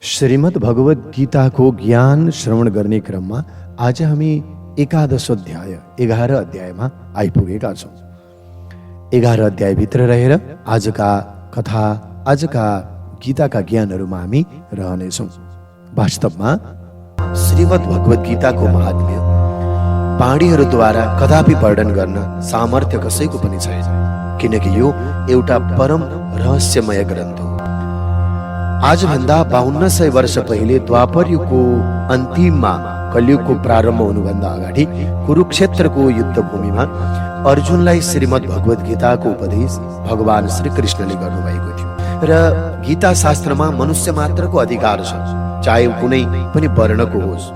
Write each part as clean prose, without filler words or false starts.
श्रीमद् भगवत गीताको ज्ञान श्रवण गर्ने क्रममा आज हामी एकादश अध्याय 11 अध्यायमा आइपुगेका छौँ। 11 अध्यायभित्र रहेर आजका कथा, आजका गीताका ज्ञानहरूमा हामी रहनेछौँ। वास्तवमा श्रीमद् भगवत गीताको महात्म्य वाणीहरूद्वारा कदापि वर्णन गर्न सामर्थ्य कसैको पनि छैन, किनकि यो एउटा परम रहस्यमय ग्रन्थ हो। आजभन्दा 5200 वर्ष पहिले द्वापर युगको अन्तिममा कलियुगको प्रारम्भ हुनुभन्दा अगाडि कुरुक्षेत्रको युद्धभूमिमा अर्जुनलाई श्रीमद् भगवत गीताको उपदेश भगवान श्री कृष्णले गर्नुभएको थियो। र गीता शास्त्रमा मनुष्य मात्रको अधिकार छ, चाहे कुनै पनि वर्णको होस्,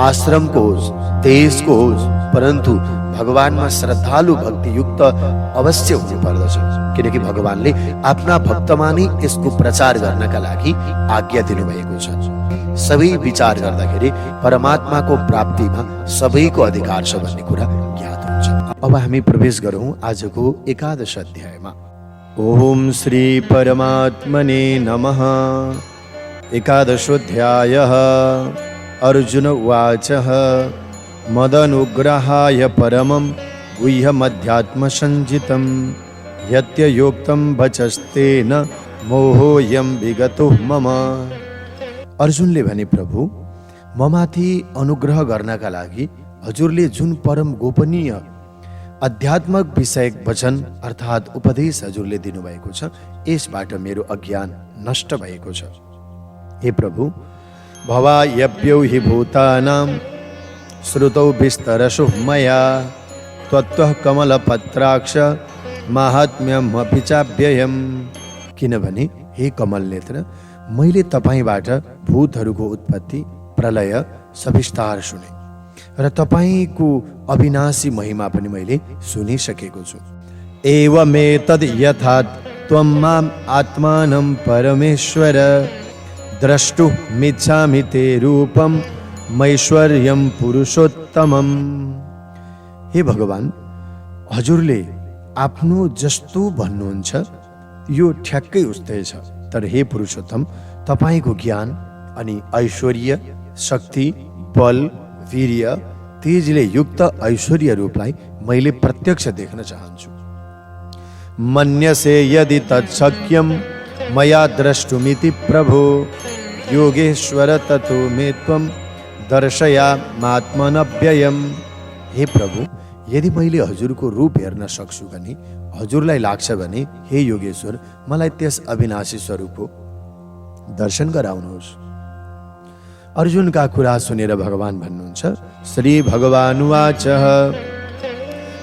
आश्रमको होस्, देशको होस्, परन्तु भगवानमा श्रद्धालु भक्तियुक्त अवश्य हुनु पर्दछ, किनकि भगवानले आफ्ना भक्तमा नै यसको प्रचार गर्नका लागि आज्ञा दिनुभएको छ। सबै विचार गर्दाखेरि परमात्माको प्राप्तिमा सबैको अधिकार छ भन्ने कुरा ज्ञात हुन्छ। अब हामी प्रवेश गरौँ आजको एकादश अध्यायमा। ओम श्री परमात्मने नमः। एकादशोऽध्यायः। अर्जुन उवाच मदनुग्रहाय परमं गुह्यमध्यात्मसञ्जितं यत्ययोक्तं वचस्तेन मोहोऽयं विगतो मम। अर्जुनले भने, प्रभु, ममाथि अनुग्रह गर्नका लागि हजुरले जुन परम गोपनीय आध्यात्मिक विषयक वचन अर्थात् उपदेश हजुरले दिनुभएको छ, यसबाट मेरो अज्ञान नष्ट भएको छ। हे प्रभु, भवायप्यौ हि भूतानां श्रुतौ विस्तरशो मया त्वत्तः कमलपत्राक्ष माहात्म्यमपि चाव्ययम्। किनभने हे कमल नेत्र, मैले तपाईँबाट भूतहरूको उत्पत्ति, प्रलय सविस्तार सुने र तपाईँको अविनाशी महिमा पनि मैले सुनिसकेको छु। एवमेतद् यथा त्वं माम् आत्मानं परमेश्वर द्रष्टुमिच्छामि ते रूपं मैश्वर्यं पुरुषोत्तमम्। हे भगवान, हजुरले आफ्नो जस्तो भन्नुहुन्छ यो ठ्याक्कै उस्तै छ, तर हे पुरुषोत्तम, तपाईँको ज्ञान अनि ऐश्वर्य, शक्ति, बल, वीर्य, तेजले युक्त ऐश्वर्य रूपलाई मैले प्रत्यक्ष देख्न चाहन्छु। मन्यसे यदि तत्शक्यं मया द्रष्टुमिति प्रभो योगेश्वर ततो मे त्वं दर्शयामात्मनव्ययम्। हे प्रभु, यदि मैले हजुरको रूप हेर्न सक्छु भने, हजुरलाई लाग्छ भने, हे योगेश्वर, मलाई त्यस अविनाशी स्वरूपको दर्शन गराउनुहोस्। अर्जुनका कुरा सुनेर भगवान भन्नुहुन्छ, श्री भगवानुवाच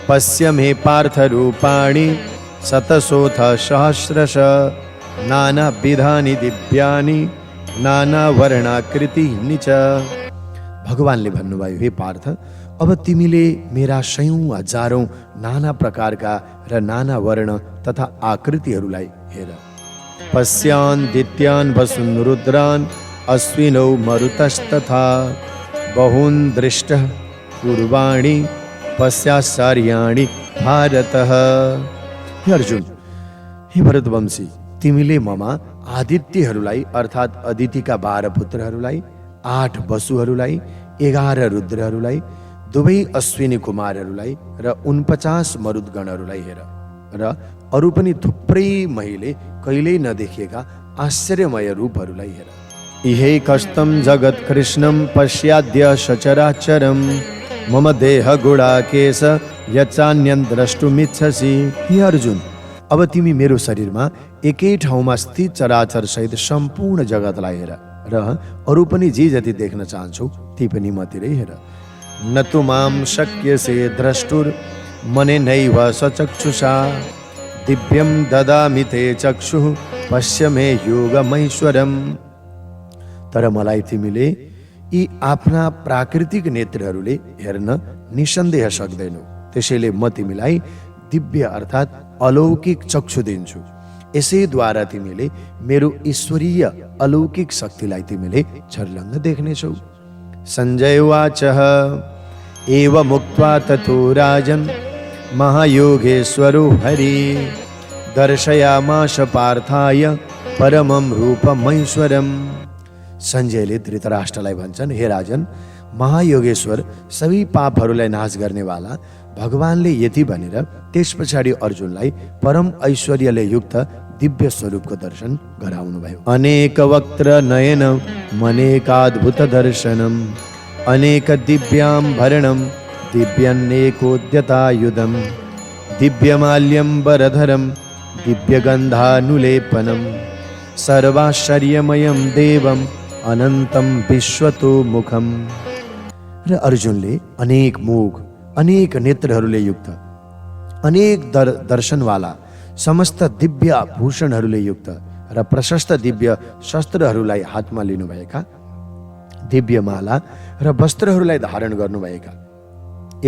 पश्य मे पार्थ रूपाणि शतशोऽथ सहस्रश नानाविधानि दिव्यानि नानावर्णाकृतिनि च। भगवानले भन्नुभयो, हे पार्थ, अब तिमीले मेरा सयौं हजारौं नाना प्रकारका र नाना वर्ण तथा आकृतिहरूलाई हेर। पश्यान् दित्यान् वसुन् रुद्रान् अश्विनौ मरुतस्तथा बहून् दृष्टः पूर्वाणि पश्याश्चर्याणि भारतः। हे अर्जुन, हे भरतवंशी, तिमीले ममा आदित्यहरूलाई अर्थात् अदितिका 12 पुत्रहरूलाई, 8 वसुहरूलाई, 11 रुद्रहरूलाई, 2 अश्विनी कुमारहरूलाई र 49 मरुद्गणहरूलाई हेर, र अरू पनि थुप्रै मैले कहिल्यै नदेखिएका आश्चर्यमय रूपहरूलाई हेर। इहे कष्टं जगत् कृष्णं पश्याद्य सचराचरं मम देह गुणाकेश यच्चान्यं द्रष्टुमिच्छसि। हे अर्जुन, अब तिमी मेरो शरीरमा एकै ठाउँमा स्थित चराचर सहित सम्पूर्ण जगतलाई हेर, र अरू पनि जे जति देख्न चाहन्छौ ती पनि मतिरै हेर। न तु मां शक्यसे द्रष्टुर मनेनैव सचक्षुषा दिव्यं ददामि ते चक्षुः पश्य मे योगमैश्वरम्। तर मलाई तिमीले यी आफ्ना प्राकृतिक नेत्रहरूले हेर्न निसन्देह सक्दैनौ, त्यसैले म तिमीलाई दिव्य अर्थात् अलौकिक चक्षु दिन्छु। यसैद्वारा तिमीले मेरो ईश्वरीय अलौकिक शक्तिलाई तिमीले छर्लङ्ग देख्नेछौ। सञ्जय उवाच एवमुक्त्वा ततो राजन् महायोगेश्वरो हरि दर्शयामास पार्थाय परमं रूपमैश्वरम्। सञ्जयले धृतराष्ट्रलाई भन्छन्, हे राजन, महायोगेश्वर सबै पापहरूलाई नाश गर्नेवाला भगवानले यति भनेर त्यस पछाडि अर्जुनलाई परम ऐश्वर्यले युक्त दिव्य स्वरूपको दर्शन गराउनुभयो। अनेक वक्त्र नयनम अनेकाद्भुत दर्शनम अनेक दिव्याम्भरणम दिव्यन्नेकोद्यतायुधम दिव्यमाल्यम्बरधरम दिव्यगन्धानुलेपनम सर्वाश्चर्यमयम देवम अनन्तं विश्वतोमुखम। र अर्जुनले अनेक मुख, अनेक नेत्रहरूले युक्त, अनेक दर्शनवाला, समस्त दिव्य भूषणहरूले युक्त र प्रशस्त दिव्य शस्त्रहरूलाई हातमा लिनुभएका, दिव्य माला र वस्त्रहरूलाई धारण गर्नुभएका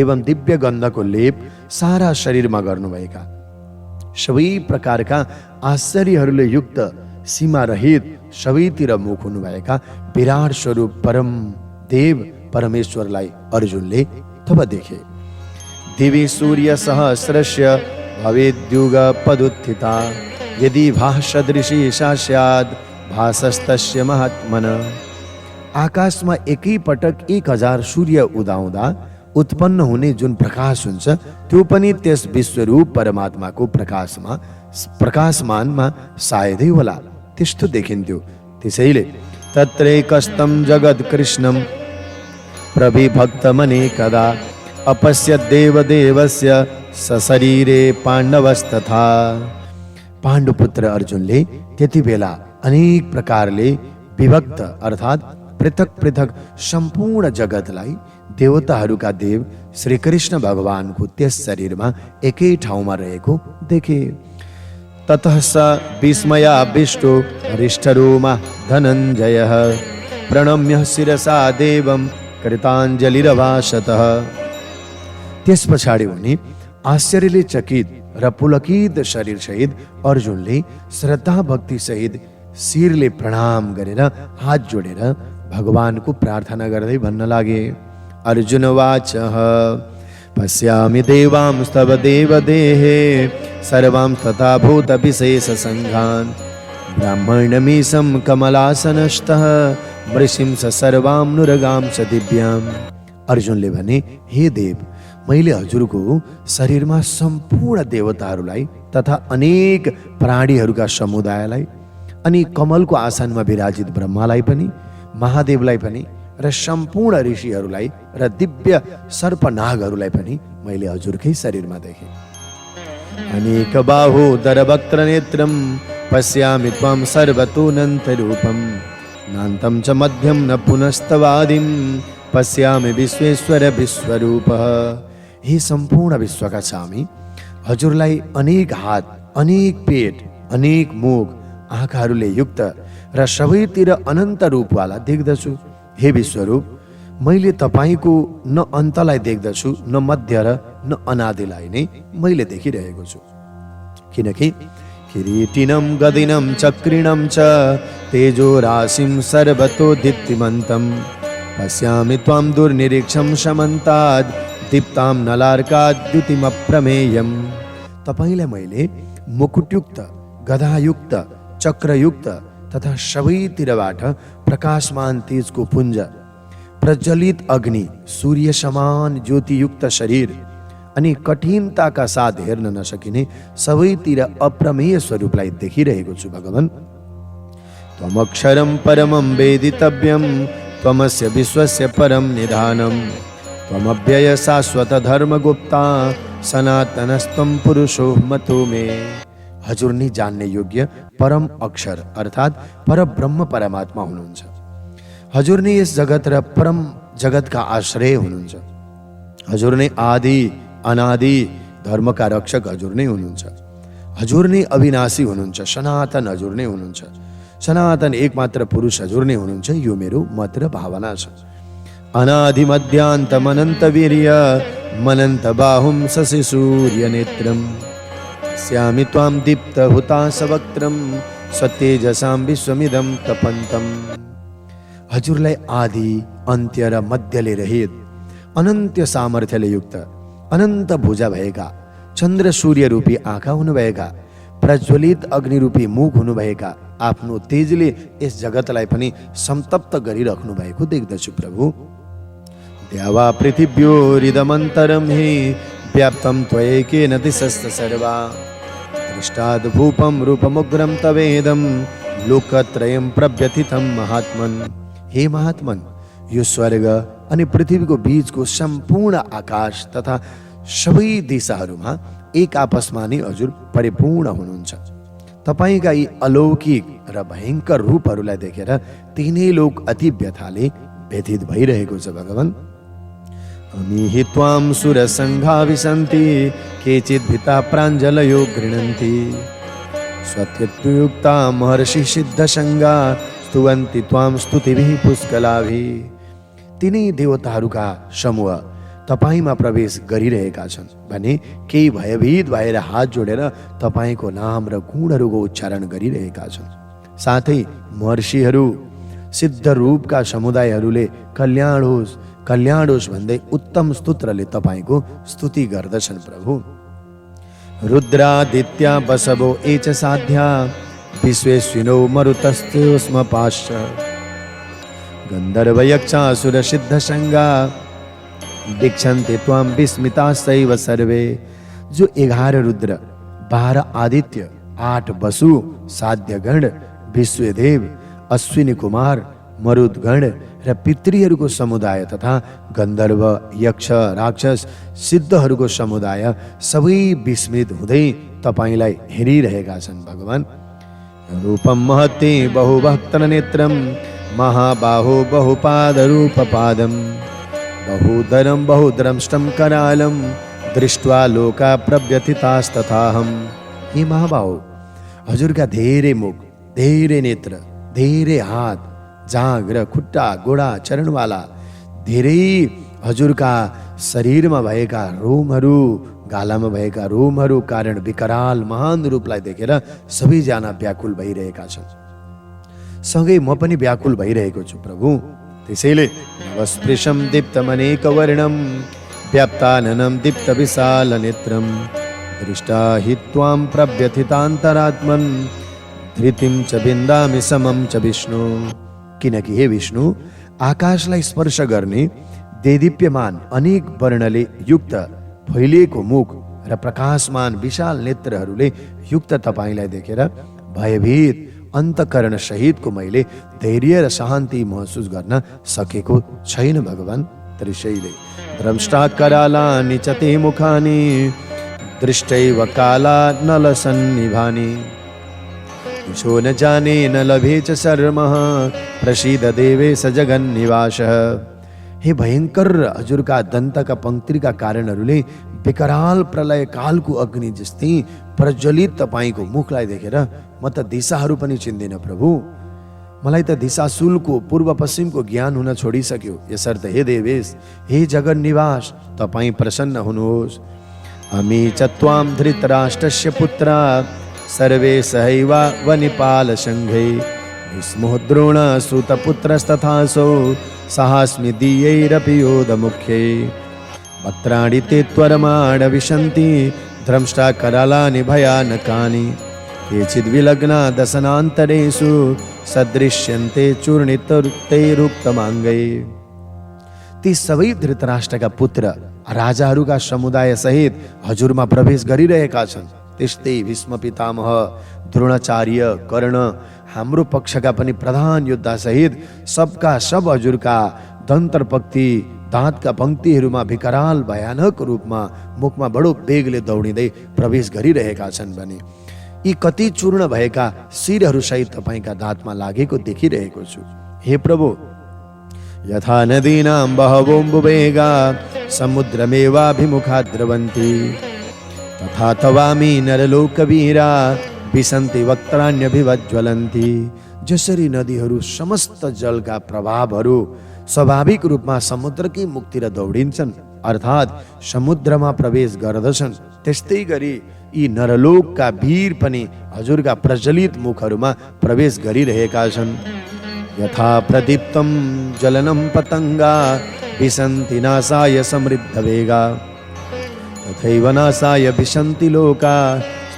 एवं दिव्य गन्धको लेप सारा शरीरमा गर्नुभएका, सबै प्रकारका आश्चर्यहरूले युक्त, सीमा रहित, सबैतिर मुख हुनुभएका विराट स्वरूप परम देव परमेश्वरलाई अर्जुनले तब देखे। दिवि सूर्य सहस्रस्य भवेद्युग पदुत्थिता यदि भासदृशी सा स्याद् भासस्तस्य महात्मन। आकाशमा एकै पटक 1000 सूर्य उदाउँदा उत्पन्न हुने जुन प्रकाश हुन्छ त्यो पनि त्यस विश्वरूप परमात्माको प्रकाशमानमा सायदै होला, त्यस्तो देखिन्थ्यो। त्यसैले तत्रैकस्तं जगत् कृष्णं प्रविभक्तमनेकदा अपश्यत् देवदेवस्य सशरीरे पाण्डवस्तथा। पाण्डुपुत्र अर्जुनले त्यति बेला अनेक प्रकारले विभक्त अर्थात् पृथक पृथक सम्पूर्ण जगतलाई देवताहरूका देव श्री कृष्ण भगवानको त्यस शरीरमा एकै ठाउँमा रहेको देखे। ततः स विस्मयाविष्टो हरिष्ठरोमा धनञ्जयः प्रणम्य शिरसा देवं कृताञ्जलिरभाषतः। त्यस पछाडि उनी आश्चर्यले चकित र पुलकित शरीर सहित अर्जुनले श्रद्धा भक्ति सहित शिरले प्रणाम गरेर हात जोडेर भगवानको प्रार्थना गर्दै भन्न लागे। अर्जुन वाचः पश्यामि देवांस्तव देवदेहे सर्वां तथा भूत विशेष संघान् ब्राह्मणमीशं कमलासनस्थः वृषिंस सर्वां नुरगांस दिव्याम्। अर्जुनले भने, हे देव, मैले हजुरको शरीरमा सम्पूर्ण देवताहरूलाई तथा अनेक प्राणीहरूका समुदायलाई अनि कमलको आसनमा विराजित ब्रह्मालाई पनि, महादेवलाई पनि र सम्पूर्ण ऋषिहरूलाई र दिव्य सर्पनागहरूलाई पनि मैले हजुरकै शरीरमा देखेँ। अनेक बाहुदर वक्त्र नेत्रम पश्यामि त्वं सर्वतोऽनन्त रूपम नान्तं च मध्यं न पुनस्तवादिं पश्यामि विश्वेश्वर विश्वरूपः। हे सम्पूर्ण विश्वका स्वामी, हजुरलाई अनेक हात, अनेक पेट, अनेक मुख, आँखाहरूले युक्त र सबैतिर अनन्त रूपवाला देख्दछु। हे विश्वरूप, मैले तपाईको न अन्तलाई देख्दछु, न मध्य र न अनादिलाई नै मैले देखिरहेको छु। किनकि किरीटिनं गदिनं चक्रिणं च तेजो राशिं सर्वतो दीप्तिमन्तं पश्यामि त्वां दुर्निरीक्षं समन्ताद् दीप्तां नलार्काद्युतिमप्रमेयम्। तपाईलाई मैले मुकुटयुक्त, गदायुक्त, चक्रयुक्त तथा सबैतिरबाट प्रकाशमान तेजको पुञ्ज, प्रज्वलित अग्नि, सूर्य समान ज्योतियुक्त शरीर अनि कठिनताका साथ हेर्न नसकिने सबैतिर अप्रमेय स्वरूपलाई देखिरहेको छु। भगवान, त्वमक्षरं परमं वेदितव्यं त्वमस्य विश्वस्य परम निधानम् त्वमव्यय शाश्वत धर्मगुप्ता सनातनस्त्वं पुरुषो मतो मे। हजुर नै जान्ने योग्य परम अक्षर अर्थात् परब्रह्म परमात्मा हुनुहुन्छ। हजुर नै यस जगत र परम जगतका आश्रय हुनुहुन्छ। हजुर नै आदि अनादि धर्मका रक्षक हजुर नै हुनुहुन्छ। हजुर नै अविनाशी हुनुहुन्छ। सनातन हजुर नै हुनुहुन्छ। सनातन एकमात्र पुरुष हजुर नै हुनुहुन्छ। यो मेरो मत र भावना छ। अनादि मध्यान्तम अनन्त वीर्य मनन्त बाहुं शशि सूर्य नेत्रम पश्यामि त्वां दीप्त हुताशवक्त्रं सतेजसां विश्वमिदं तपन्तम्। हजुरलाई आदि, अन्त्य र मध्यले रहित, अनन्त सामर्थ्यले युक्त, अनन्त भुजा भएका, चन्द्र सूर्य रूपी आँखा हुनुभएका, प्रज्वलित अग्निरूपी मुख हुनुभएका, आफ्नो तेजले यस जगतलाई पनि संतप्त गरिराख्नु भएको देख्दछु प्रभु। द्यावा पृथिव्योरिदमन्तरं हि व्याप्तं त्वयैकेन दिशश्च सर्वा दृष्टाद्भूपं रूपमुग्रं तवेदं लोकत्रयं प्रव्यथितं महात्मन्। हे महात्मन, यो स्वर्ग अनि पृथ्वीको बीचको सम्पूर्ण आकाश तथा सबै दिशाहरूमा एक आपसमा नै हजुर परिपूर्ण हुनुहुन्छ। तपाईका यी अलौकिक र भयंकर रूपहरूलाई देखेर तिनै लोक अति व्यथाले व्यथित भइरहेको छ भगवान। अमी त्वां सुरसङ्घा विशन्ति केचित् भीता प्राञ्जलयो गृह्णन्ति स्वत्यत्युक्ता महर्षि सिद्धसङ्गा स्तुवन्ति त्वां स्तुतिभिः पुष्कलाभिः। तिनै देवताहरूका समूह तपाईमा प्रवेश गरिरहेका छन् भने केही भयभीत भएर हात जोडेर तपाईको नाम र गुणहरूको उच्चारण गरिरहेका छन्। साथै महर्षिहरू सिद्ध रूपका समुदायहरूले कल्याण होस् भन्दै उत्तम स्तोत्रले तपाईको स्तुति गर्दछन् प्रभु। रुद्रादित्या बसवो एच साध्या विश्वेश्विनो मरुतस्तेस्म पाश्च गन्धर्व यक्षासुर सिद्ध संगा दीक्षन्ते त्वां विस्मितास्तैव सर्वे। जो 11 रुद्र, 12 आदित्य, 8 वसु, साध्यगण, विश्वदेव, अश्विनी कुमार, मरुदगण र पितृहरूको समुदाय तथा गन्धर्व, यक्ष, राक्षस, सिद्धहरूको समुदाय सबै विस्मित हुँदै तपाईलाई हेरिरहेका छन् भगवान। रूपम महते बहुभक्तन नेत्रम महाबाहो बहुपाद रूपपादम बहुदरम बहुद्रष्टम करालम दृष्ट्वा लोका प्रव्यथितास्तथाहम। हे महाबाहो, हजुरका धेरै मुख, धेरै नेत्र, धेरै हात, जाँग र खुट्टा, गोडा, चरणवाला, धेरै हजुरका शरीरमा भएका रोमहरू, गालामा भएका रोमहरू कारण विकराल महान रूपलाई देखेर सबैजना व्याकुल भइरहेका छन्। सँगै म पनि व्याकुल भइरहेको छु प्रभु। त्यसैले नवस्पृशं दीप्तमनेकवर्णं व्याप्ताननं दीप्त विशाल नेत्रं दृष्टा हि त्वां प्रव्यथितान्तरात्मन् धृतिं च विन्दामि समं च विष्णु। किनकि हे विष्णु, आकाशलाई स्पर्श गर्ने देदीप्यमान अनेक वर्णले युक्त फैलिएको मुख र प्रकाशमान विशाल नेत्रहरूले युक्त तपाईलाई देखेर भयभीत अन्तःकरण सहितको मैले धैर्य र शान्ति महसुस गर्न सकेको छैन भगवान। त्यसैले द्रष्टा करालानि च ते मुखानि दृष्टैव काला नलसन्निभानि दिशो न जाने न लभे च शर्मः प्रसीद देवेश जगन्निवासः। हे भयंकर हजुरका दन्तका पंक्तिका कारणहरूले विकराल प्रलय कालको अग्नि जस्तै प्रज्वलित तपाईको मुखलाई देखेर म त दिशाहरू पनि चिन्दिन प्रभु। मलाई त दिशाशूलको पूर्व पश्चिमको ज्ञान हुन छोडिसक्यो। यसर्थ हे देवेश, हे जगन्निवास, तपाईँ प्रसन्न हुनुहोस्। अमी च त्वां धृतराष्ट्रस्य पुत्रा सर्वे सहैवा वनिपाल संघै भीष्मो द्रोण सूतपुत्रस्तथासौ साहस्मि दीयैरपि योधमुख्यै वक्त्राणि ते त्वरमाण विशन्ति द्रंष्टा करालानि भयानकानि केचिद्विलग्ना दशनान्तरेषु सदृश्यन्ते चूर्णितैरुक्तमाङ्गै। ती सबै धृतराष्ट्रका पुत्र राजाहरूका समुदाय सहित हजुरमा प्रवेश गरिरहेका छन्। त्यस्तै भीष्म पितामह, द्रोणाचार्य, कर्ण, हाम्रो पक्षका पनि प्रधान योद्धा सहित सबका सब हजुरका दन्तर पंक्ति दाँतका पंक्तिहरूमा विकराल भयानक रूपमा मुखमा बडो वेगले दौडिँदै प्रवेश गरिरहेका छन् भने यी कति चूर्ण भएका शिरहरू सहित तपाईका दाँतमा लागेको देखिरहेको छु। हे प्रभु, यथा नदीनां बहवोऽम्बुवेगा समुद्रमेवाभिमुखा द्रवन्ति तथा तवामी नरलोकवीरा विसन्ति वक्त्राण्यभिवज्वलन्ति। जसरी नदीहरू समस्त जलका प्रभावहरू स्वाभाविक रूपमा समुद्रकै मुखतिर दौडिन्छन् अर्थात् समुद्रमा प्रवेश गर्दछन्, त्यस्तै गरी यी नरलोकका वीर पनि हजुरका प्रज्वलित मुखहरूमा प्रवेश गरिरहेका छन्। यथा प्रदीप्तं ज्वलनं पतंगा विसन्ति नासाय समृद्ध वेगा तथैव नासाय विशन्ति लोका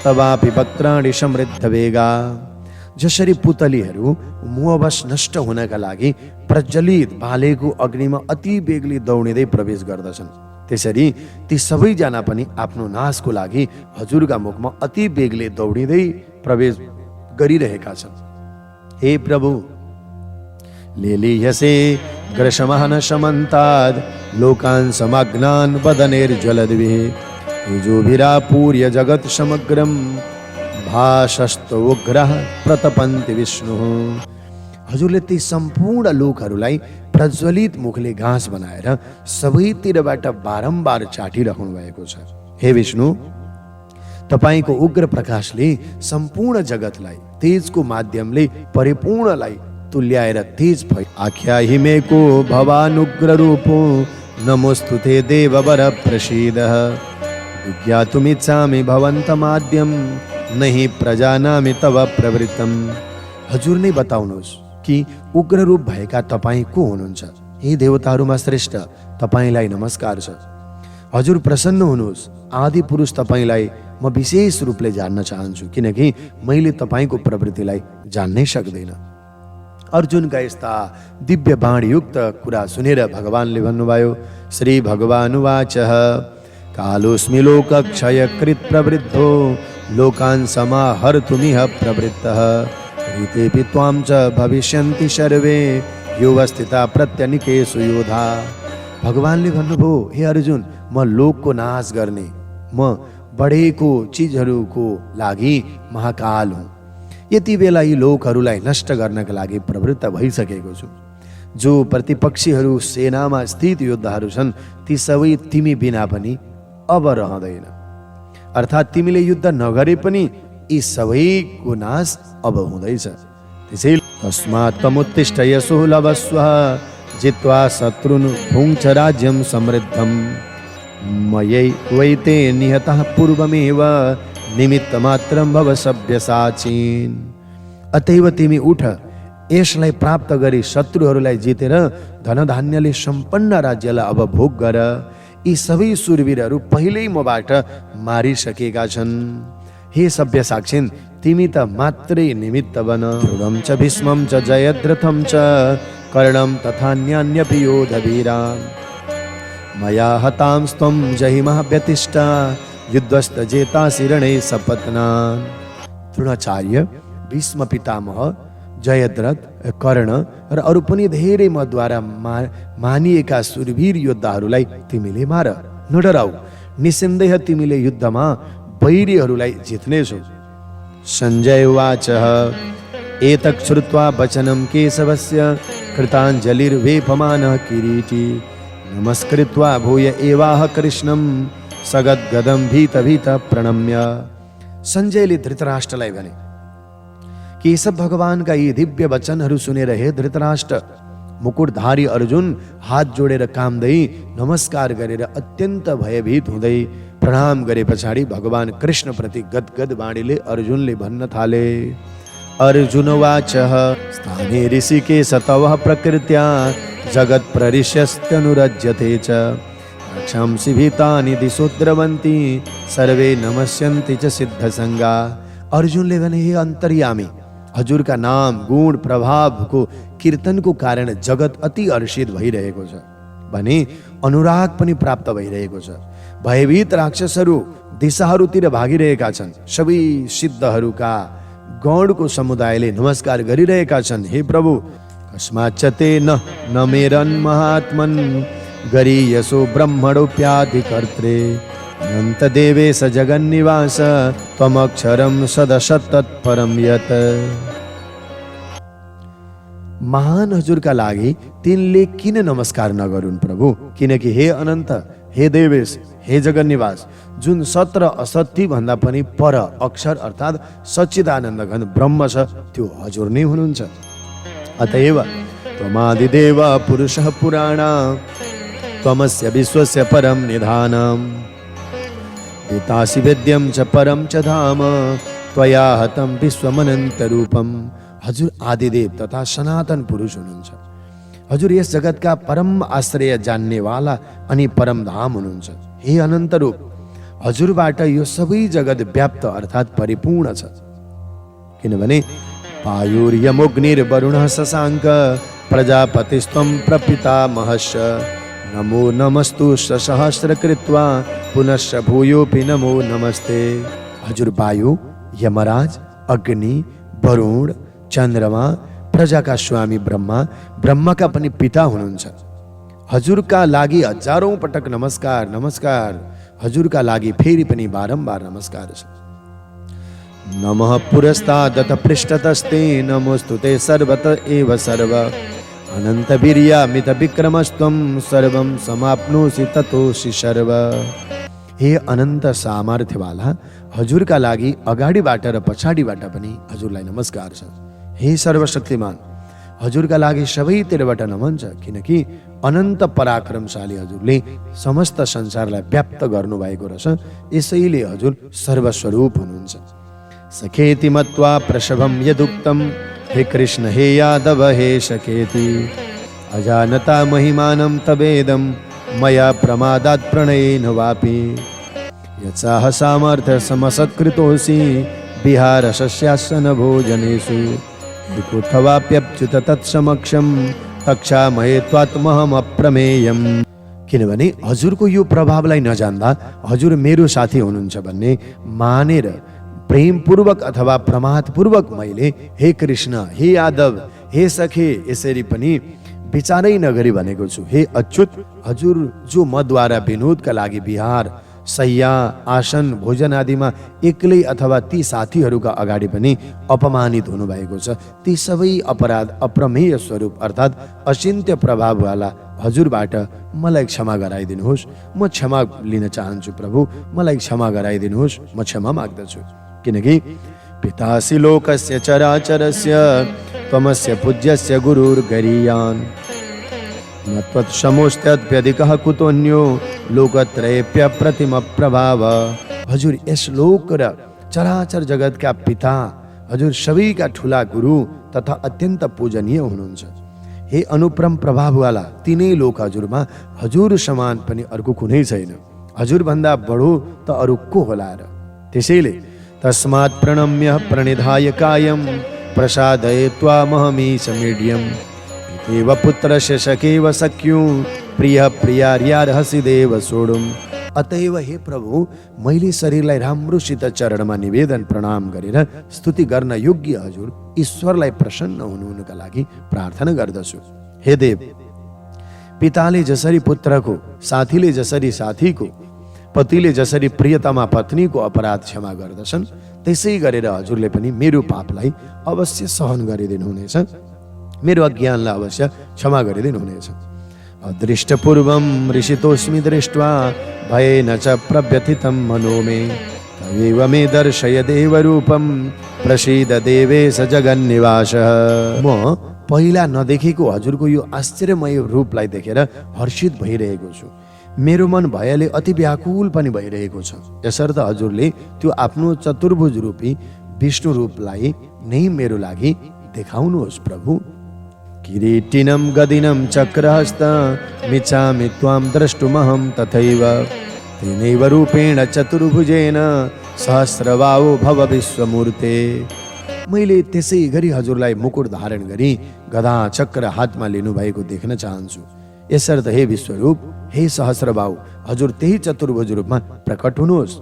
तवापि वक्त्राणि समृद्ध वेगा। जसरी पुतलीहरू मोहवश नष्ट हुनका लागि प्रज्वलित भालेको अग्निमा अति बेगले दौडिँदै प्रवेश गर्दछन्, त्यसरी ती सबैजना पनि आफ्नो नाशको लागि हजुरका मुखमा अति बेगले दौडिँदै प्रवेश गरिरहेका छन्। हे प्रभु, लेलीयसे ग्रशमहन शमन्ताद् लोकान् समग्नान् वदनेर्ज्वलद्भिः तेजोभिरापूर्य जगत् समग्रं भाषस्तोग्रः प्रतपन्ति विष्णुः। हजुरले ती सम्पूर्ण लोकहरूलाई प्रज्वलित मुखले घाँस बनाएर सबैतिरबाट बारम्बार चाटिराख्नु भएको छ। हे विष्णु, तपाईको उग्र प्रकाशले सम्पूर्ण जगतलाई तेजको माध्यमले परिपूर्णलाई तुल्याएर तेज भई आख्या हिमेको भवानुग्र रूपो नमोस्तुते देववर प्रसीदः विज्ञातुमिच्छामि भवन्तमाद्यं नहि प्रजानामि तव प्रवृत्तम। हजुर नै बताउनुहोस् कि उग्र रूप भएका तपाईँ को हुनुहुन्छ। हे देवताहरूमा श्रेष्ठ, तपाईँलाई नमस्कार छ। हजुर प्रसन्न हुनुहोस्। आदि पुरुष तपाईँलाई म विशेष रूपले जान्न चाहन्छु, किनकि मैले तपाईँको प्रवृत्तिलाई जान्नै सक्दैन। अर्जुनका यस्ता दिव्य वाणीयुक्त कुरा सुनेर भगवानले भन्नुभयो, श्री भगवानुवाचः कालोऽस्मि लोकक्षयकृत् प्रवृद्धो लोकान् समाहर्तुमिह प्रवृत्तः ऋतेऽपि त्वां च भविष्यन्ति सर्वे युवस्थिता प्रत्यनिकेषु योधा। भगवानले भन्नुभयो, हे अर्जुन, म लोकको नाश गर्ने, म बढेको चिजहरूको लागि महाकाल हुँ। यति बेला यी लोकहरूलाई नष्ट गर्नका लागि प्रवृत्त भइसकेको छु। जो प्रतिपक्षीहरू सेनामा स्थित योद्धाहरू छन्, ती सबै तिमी बिना पनि अब रहँदैन। अर्थात् तिमीले युद्ध नगरे पनि यी सबैको नाश अब हुँदैछ। त्यसैले तस्मात् त्वमुत्तिष्ठ यशो लभस्व जित्वा शत्रुन् भुङ्क्ष राज्यं समृद्धं मयैवैते निहतः पूर्वमेव निमित्तमात्रं भव सभ्यसाचीन्। अतएव तिमी उठ, यसलाई प्राप्त गरी शत्रुहरूलाई जितेर धनधान्यले सम्पन्न राज्यलाई अब भोग गर। यी सबै सुरवीरहरू पहिल्यै मबाट मारिसकेका छन्। हे सभ्य साक्षिन्, तिमी त मात्रै निमित्त बन। ध्रुवं च भीष्मं च जयद्रथं च कर्णं तथान्यान्यपि योधवीरा मया हतांस्त्वं जहिमः व्यतिष्ठा युद्धस्त जेतासि रणे सपत्नान्। द्रोणाचार्य, भीष्म पितामह, जयद्रथ, कर्ण र अरू पनि धेरै मद्वारा मानिएका सुरवीर योद्धाहरूलाई तिमीले मार, नडराऊ। निसन्देह तिमीले युद्धमा वैरीहरूलाई जित्नेछौ। सञ्जय उवाच एतत् श्रुत्वा वचनं केशवस्य कृताञ्जलिर्वेपमानः किरीटी नमस्कृत्वा भूय एवाह कृष्णं सगद्गदं भीत भीत प्रणम्य। सञ्जयले धृतराष्ट्रलाई भने, केशव भगवानका यी दिव्य वचनहरू सुनेर हे धृतराष्ट्र, मुकुटधारी अर्जुन हात जोडेर काम्दै नमस्कार गरेर अत्यन्त भयभीत हुँदै प्रणाम गरे पछाडि भगवान कृष्ण प्रति गदगद वाणीले अर्जुनले भन्न थाले। अर्जुन वाचः स्थाने ऋषिकेश तव प्रकृत्या जगत् प्ररिष्यत्यनुरज्यते च रक्षांसि भीतानि दिशो द्रवन्ति सर्वे नमस्यन्ति च सिद्धसंगा। अर्जुनले भने, हे अन्तर्यामी, हजुरका नाम गुण प्रभावको कीर्तनको कारण जगत अति हर्षित भइरहेको छ भने अनुराग पनि प्राप्त भइरहेको छ। भयभीत राक्षसहरू दिशाहरूतिर भागिरहेका छन्। सबै सिद्धहरूका गणको समुदायले नमस्कार गरिरहेका छन्। हे प्रभु, कस्माच्च ते न मेरन् महात्मन् गरीयसो ब्रह्मणोऽप्याधिकर्त्रे अनंत देवेश जगन्निवास त्वमक्षरं सदसत्तत्परं यत्। महान हजुरका लागि तिनले किन नमस्कार नगरून् प्रभु? किनकि हे अनन्त, हे देवेश, हे जगन्निवास, जुन सत र असत्य भन्दा पनि पर अक्षर अर्थात् सच्चिदानन्द घन ब्रह्म छ, त्यो हजुर नै हुनुहुन्छ। अतएव त्वमादिदेव पुरुषः पुराण त्वमस्य विश्वस्य परम निधानम् एतासि वेद्यं च परम च धाम त्वया हतं विश्वमनन्त रूपम। हजुर आदिदेव तथा सनातन पुरुष हुनुहुन्छ। हजुर यस जगतका परम आश्रय जान्नेवाला अनि परम धाम हुनुहुन्छ। हे अनन्त रूप, हजुरबाट यो सबै जगत व्याप्त अर्थात् परिपूर्ण छ। किनभने वायुर्यमुग्निर्वरुणः शशाङ्क प्रजापतिस्त्वं प्रपितामहश्च नमो नमस्तु सहस्रकृत्वा पुनश्च भूयोऽपि नमो नमस्ते। हजुर वायु, यमराज, अग्नि, वरुण, चन्द्रमा, प्रजाका स्वामी ब्रह्मा, ब्रह्मका पनि पिता हुनुहुन्छ। हजुरका लागि हजारौं पटक नमस्कार नमस्कार, हजुरका लागि फेरि पनि बारम्बार नमस्कार छ। नमः पुरस्तादत पृष्ठतस्ते नमोस्तुते सर्वत एव सर्व अनंत वीर्यामित विक्रमस्त्वं सर्वं समाप्नोसि ततोसि सर्व। हे अनन्त सामर्थ्यवाला, हजुरका लागि अगाडिबाट र पछाडिबाट पनि हजुरलाई नमस्कार छ। हे सर्वशक्तिमान, हजुरका लागि सबैतिरबाट नमन छ, किनकि अनन्त पराक्रमशाली हजुरले समस्त संसारलाई व्याप्त गर्नुभएको रहेछ। यसैले हजुर सर्वस्वरूप हुनुहुन्छ। सखेति मत्वा प्रसभं यदुक्तं हे कृष्ण हे यादव हे सखेति अजानता महिमानं तवेदं मया प्रमादात् प्रणयेन वापि यत्साह सामर्थ्य समसत्कृतोऽसि विहारशस्यासन भोजनेषु एकोऽथवाप्यच्युत तत्समक्षं तक्षामहे त्वात्महम् अप्रमेयम्। किनभने हजुरको यो प्रभावलाई नजान्दा हजुर मेरो साथी हुनुहुन्छ भन्ने मानेर प्रेमपूर्वक अथवा प्रमादपूर्वक मैले हे कृष्ण हे यादव हे सखे यसरी पनि विचारै नगरी भनेको छु। हे अच्युत, हजुर जो मद्वारा विनोदका लागि विहार, शय्या, आसन, भोजन आदिमा एक्लै अथवा ती साथीहरूका अगाडि पनि अपमानित हुनुभएको छ, ती सबै अपराध अप्रमेय स्वरूप अर्थात् अचिन्त्य प्रभाववाला हजुरबाट मलाई क्षमा गराइदिनुहोस्। म क्षमा लिन चाहन्छु प्रभु, मलाई क्षमा गराइदिनुहोस्, म क्षमा माग्दछु। किनकि पितासि लोकस्य चराचरस्य त्वमस्य पूज्यस्य गुरुर्गरीयान् न त्वत्समोऽस्त्यधिकः कुतोऽन्यो लोकत्रयेऽप्य प्रतिम प्रभाव। हजुर यस लोक र चराचर जगतका पिता, हजुर सबैका ठुला गुरु तथा अत्यन्त पूजनीय हुनुहुन्छ। हे अनुपम प्रभाववाला, तिनै लोक हजुरमा हजुर समान पनि अर्को कुनै छैन। हजुर भन्दा बढो त अरू को होला र। त्यसैले तस्मात् प्रणम्य प्रणिधाय कायं प्रसादये त्वामहमीश मीड्यम् एव पुत्रस्य सखेव सख्युं प्रिय प्रियार्यार्हसि देव सोढुम्। अतएव हे प्रभु, मैले शरीरलाई राम्रोसित चरणमा निवेदन प्रणाम गरेर स्तुति गर्न योग्य हजुर ईश्वरलाई प्रसन्न हुनुका लागि प्रार्थना गर्दछु। हे देव, पिताले जसरी पुत्रको, साथीले जसरी साथीको, पतिले जसरी प्रियतमा पत्नीको अपराध क्षमा गर्दछन्, त्यसै गरेर हजुरले पनि मेरो पापलाई अवश्य सहन गरिदिनुहुनेछ, मेरो अज्ञानलाई अवश्य क्षमा गरिदिनुहुनेछ। अदृष्टपूर्वं ऋषितोऽस्मि दृष्ट्वा भयेन च प्रव्यथितं मनो मे तवेव मे दर्शय देवरूपं प्रसीद देवेश जगन्निवासः। म पहिला नदेखेको हजुरको यो आश्चर्यमय रूपलाई देखेर हर्षित भइरहेको छु। मेरो मन भयले अति व्याकुल पनि भइरहेको छ। यसर्थ हजुरले त्यो आफ्नो चतुर्भुज रूपी विष्णु रूपलाई नै मेरो लागि देखाउनुहोस् प्रभु। किरीटिनं गदिनं चक्रहस्त मिच्छामि त्वां द्रष्टुमहं तथैव तेनैव रूपेण चतुर्भुजेन सहस्रबाहो भव विश्वमूर्ते। मैले त्यसै गरी हजुरलाई मुकुट धारण गरी गदा चक्र हातमा लिनुभएको देख्न चाहन्छु। यसर्थ हे विश्वरूप, हे सहस्रबाहु, हजुर त्यही चतुर्भुज रूपमा प्रकट हुनुहोस्।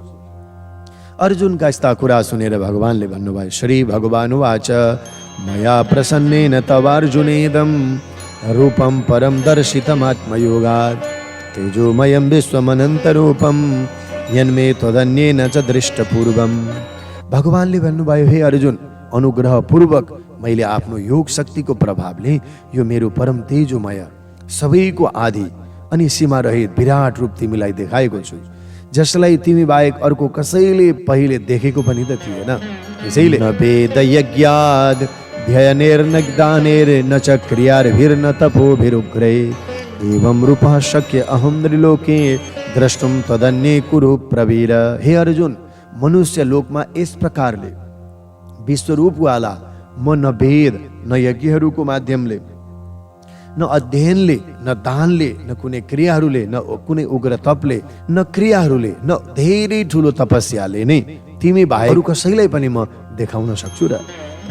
अर्जुनका यस्ता कुरा सुनेर भगवानले भन्नुभयो, श्री भगवान् उवाच मया प्रसन्नेन तवार्जुनेदं रूपं परं दर्शितमात्मयोगात् तेजोमयं विश्वमनन्तरूपं यन्मे त्वदन्येन च दृष्टपूर्वम्। भगवानले भन्नुभयो, हे अर्जुन, अनुग्रह पूर्वक मैले आफ्नो योग शक्तिको प्रभावले यो मेरो परम तेजोमय सबैको आदि अनि सीमा रहित विराट रूप तिमीलाई देखाएको छु, जसलाई तिमी बाहेक अर्को कसैले पहिले देखेको पनि त थिएन। त्यसैले न वेद यज्ञाद् ध्ययनेर्न च क्रियार्भिर्न तपोभिरुग्रे एवं रूपः शक्य अहं त्रिलोके द्रष्टुम तदन्ये कुरु प्रवीर। हे अर्जुन, मनुष्य लोकमा यस प्रकारले विश्वरूपवाला म न वेद न यज्ञहरूको माध्यमले न अध्ययनले न दानले न कुनै क्रियाहरूले न कुनै उग्र तपले न क्रियाहरूले न धेरै ठुलो तपस्याले नै तिमी बाहेक कसैलाई पनि म देखाउन सक्छु र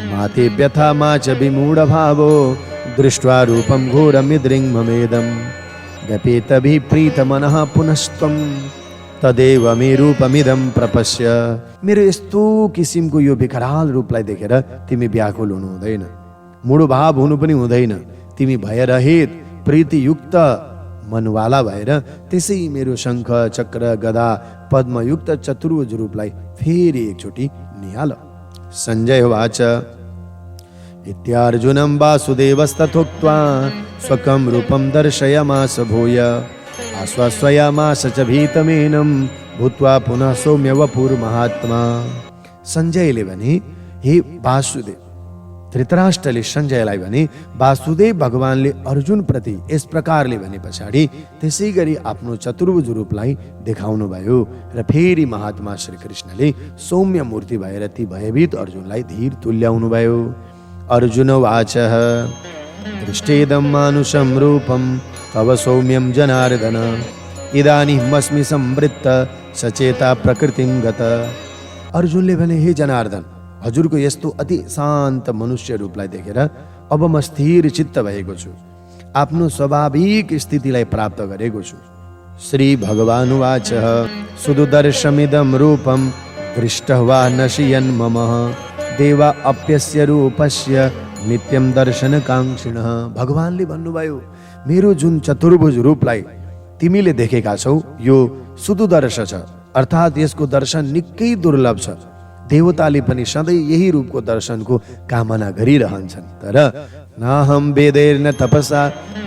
माते व्यथा मा च विमूढभावो दृष्ट्वा रूपं घोरमिदृङ्ममेदं व्यपेतभिप्रीतमनः पुनस्त्वं तदेव मे रूपमिदं प्रपश्य। मेरो यस्तो किसिमको यो विकराल रूपलाई देखेर तिमी व्याकुल हुनु हुँदैन, मूढ भाव हुनु पनि हुँदैन। तिमी भयरहित प्रीतियुक्त मनवाला भएर त्यसै मेरो शङ्ख चक्र गदा पद्मयुक्त चतुर्भुज रूपलाई फेरि एकचोटि निहाल। सञ्जय उवाच इत्यार्जुनं वासुदेवस्तथोक्त्वा स्वकं रूपं दर्शयामास भूय आश्वासयामास च भीतमेनं भूत्वा पुनः सौम्य वपुर्महात्मा। सञ्जयले भने हे वासुदेव, धृतराष्ट्रले सञ्जयलाई भने वासुदेव भगवानले अर्जुन प्रति यस प्रकारले भने पछाडि त्यसै गरी आफ्नो चतुर्भुज रूपलाई देखाउनु भयो र फेरि महात्मा श्री कृष्णले सौम्य मूर्ति भएर ती भयभीत अर्जुनलाई धीर तुल्याउनु भयो। अर्जुन उवाच दृष्टेदं मानुषं रूपं तव सौम्यं जनार्दन इदानीमस्मि संवृत्त सचेता प्रकृतिं गत। अर्जुनले भने हे जनार्दन, हजुरको यस्तो अति शान्त मनुष्य रूपलाई देखेर अब म स्थिर चित्त भएको छु, आफ्नो स्वाभाविक स्थितिलाई प्राप्त गरेको छु। श्री भगवानुवाच सुदुदर्शमिदं रूपं दृष्ट्वा नश्यन् मम देवा अप्यस्य रूपस्य नित्यं दर्शनकाङ्क्षिणः। भगवानले भन्नुभयो मेरो जुन चतुर्भुज रूपलाई तिमीले देखेका छौ यो सुदुदर्श छ, अर्थात् यसको दर्शन निकै दुर्लभ छ। देवताले पनि सधैँ यही रूपको दर्शनको कामना गरिरहन्छन्। तर नाहं वेदैर्न तपसा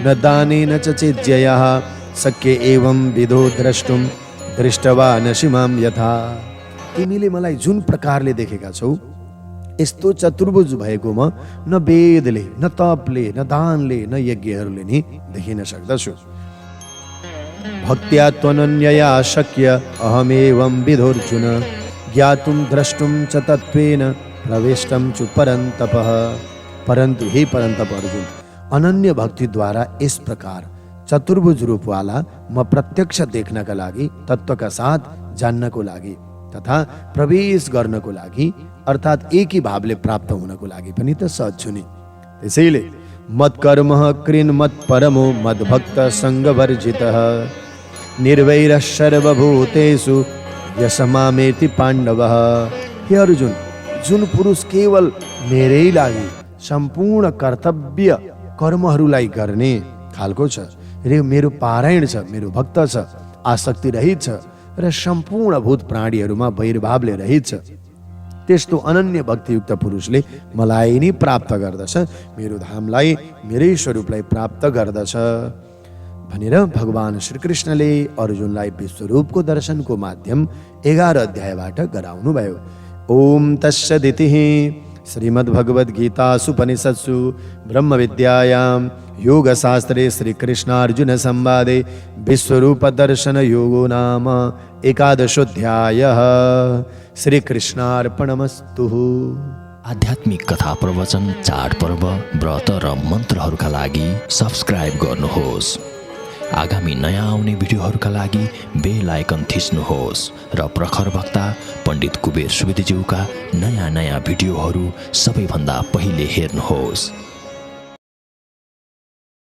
न दानेन च चेज्ययः शक्य एवं विधो द्रष्टुं दृष्टवा नशिमां यथा। तिमीले मलाई जुन प्रकारले देखेका छौ यस्तो चतुर्भुज भएको म न वेदले न तपले न दानले न यज्ञहरूले नि देखिन सक्दछु। भक्त्या त्वनन्यया शक्य अहमेवं विधोर्जुन ज्ञातुं द्रष्टुं च तत्त्वेन प्रविष्टं च परन्तपः। परन्तु हे परन्तप अर्जुन, अनन्य भक्ति द्वारा इस प्रकार चतुर्भुज रूपवाला म प्रत्यक्ष देखनका लागि, तत्त्वका साथ जान्नको लागि तथा प्रवेश गर्नको लागि अर्थात् एकै भावले प्राप्त हुनको लागि पनि त सहज छु नि। त्यसैले मत्कर्म कृन् मत्परमो मद्भक्त सङ्गवर्जितः निर्वैरः सर्वभूतेषु यसमामेति पाण्डवः। हे अर्जुन, जुन पुरुष केवल मेरै लागि सम्पूर्ण कर्तव्य कर्महरूलाई गर्ने खालको छ र मेरो पारायण छ, मेरो भक्त छ, आसक्ति रहित छ र सम्पूर्ण भूत प्राणीहरूमा वैरभावले रहित छ, त्यस्तो अनन्य भक्तियुक्त पुरुषले मलाई नै प्राप्त गर्दछ, मेरो धामलाई मेरै स्वरूपलाई प्राप्त गर्दछ भनेर भगवान श्रीकृष्णले अर्जुनलाई विश्वरूपको दर्शनको माध्यम 11 अध्यायबाट गराउनु भयो। ओम तस्सदिति श्रीमद्भगवद्गीतासुपनिषत्सु ब्रह्मविद्यायां योगशास्त्रे श्रीकृष्णार्जुन संवादे विश्वरूप दर्शन योगो नाम 11 श्रीकृष्णार्पणमस्तु। आध्यात्मिक कथा प्रवचन, चाडपर्व, व्रत र मन्त्रहरूका लागि सब्स्क्राइब गर्नुहोस्। आगामी नयाँ आउने भिडियोहरूका लागि बेल आइकन थिच्नुहोस् र प्रखर वक्ता पण्डित कुबेर सुवेदीज्यूका नयाँ भिडियोहरू सबैभन्दा पहिले हेर्नुहोस्।